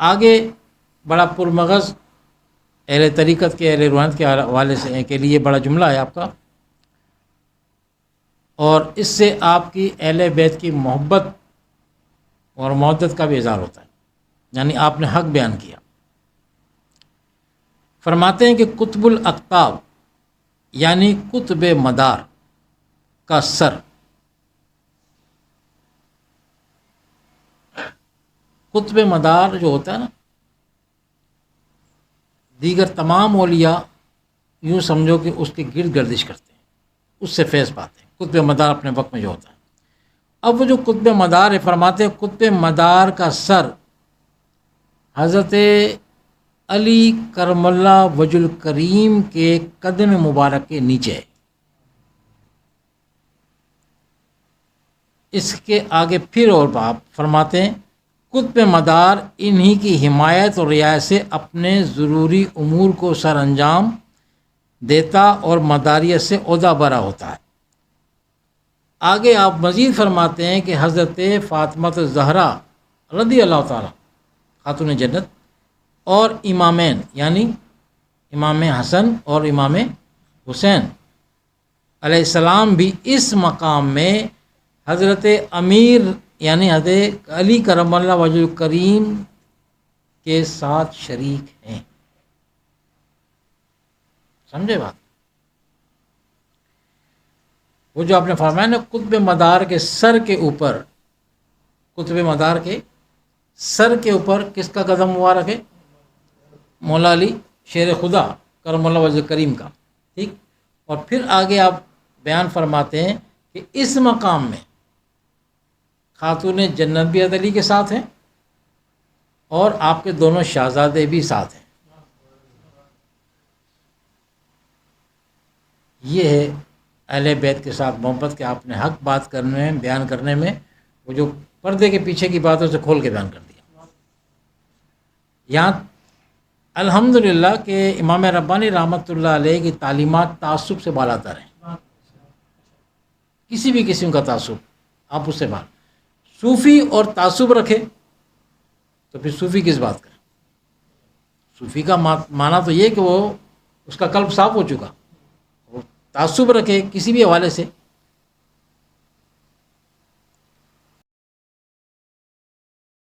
آگے بڑا پرمغز اہل طریقت کے، اہل روحانیت کے حوالے سے کے لیے بڑا جملہ ہے آپ کا، اور اس سے آپ کی اہل بیت کی محبت اور محبت کا بھی اظہار ہوتا ہے، یعنی آپ نے حق بیان کیا۔ فرماتے ہیں کہ قطب الاقطاب یعنی قطب مدار کا سر، قطب مدار جو ہوتا ہے نا، دیگر تمام اولیاء یوں سمجھو کہ اس کے گرد گردش کرتے ہیں، اس سے فیض پاتے ہیں۔ قطب مدار اپنے وقت میں جو ہوتا ہے، اب وہ جو قطب مدار ہے، فرماتے ہیں قطب مدار کا سر حضرت علی کرم اللہ وجہ الکریم کے قدم مبارک کے نیچے ہے۔ اس کے آگے پھر اور آپ فرماتے ہیں قطب مدار انہی کی حمایت اور رعایت سے اپنے ضروری امور کو سر انجام دیتا اور مداریت سے عہدہ برا ہوتا ہے۔ آگے آپ مزید فرماتے ہیں کہ حضرت فاطمہ الزہرا رضی اللہ تعالی خاتون جنت اور امامین یعنی امام حسن اور امام حسین علیہ السلام بھی اس مقام میں حضرت امیر یعنی حضرت علی کرم اللہ وجہ الکریم کے ساتھ شریک ہیں۔ سمجھے بات؟ وہ جو آپ نے فرمایا نا قطب مدار کے سر کے اوپر، قطب مدار کے سر کے اوپر کس کا قدم مبارک ہے؟ مولا علی شیر خدا کرم اللہ وجہ کریم کا، ٹھیک۔ اور پھر آگے آپ بیان فرماتے ہیں کہ اس مقام میں خاتون جنت بھی حضرت علی کے ساتھ ہیں اور آپ کے دونوں شہزادے بھی ساتھ ہیں۔ یہ ہے اہل بیت کے ساتھ محبت کہ آپ نے حق بات کرنے میں، بیان کرنے میں، وہ جو پردے کے پیچھے کی بات ہے اسے کھول کے بیان کر دیا۔ یہاں الحمدللہ کہ امام ربانی رحمۃ اللہ علیہ کی تعلیمات تعصب سے بالاتر ہیں، کسی بھی قسم کا تعصب آپ اس سے بات، صوفی اور تعصب رکھے تو پھر صوفی کس بات کا؟ صوفی کا معنی تو یہ کہ وہ اس کا قلب صاف ہو چکا، وہ تعصب رکھے کسی بھی حوالے سے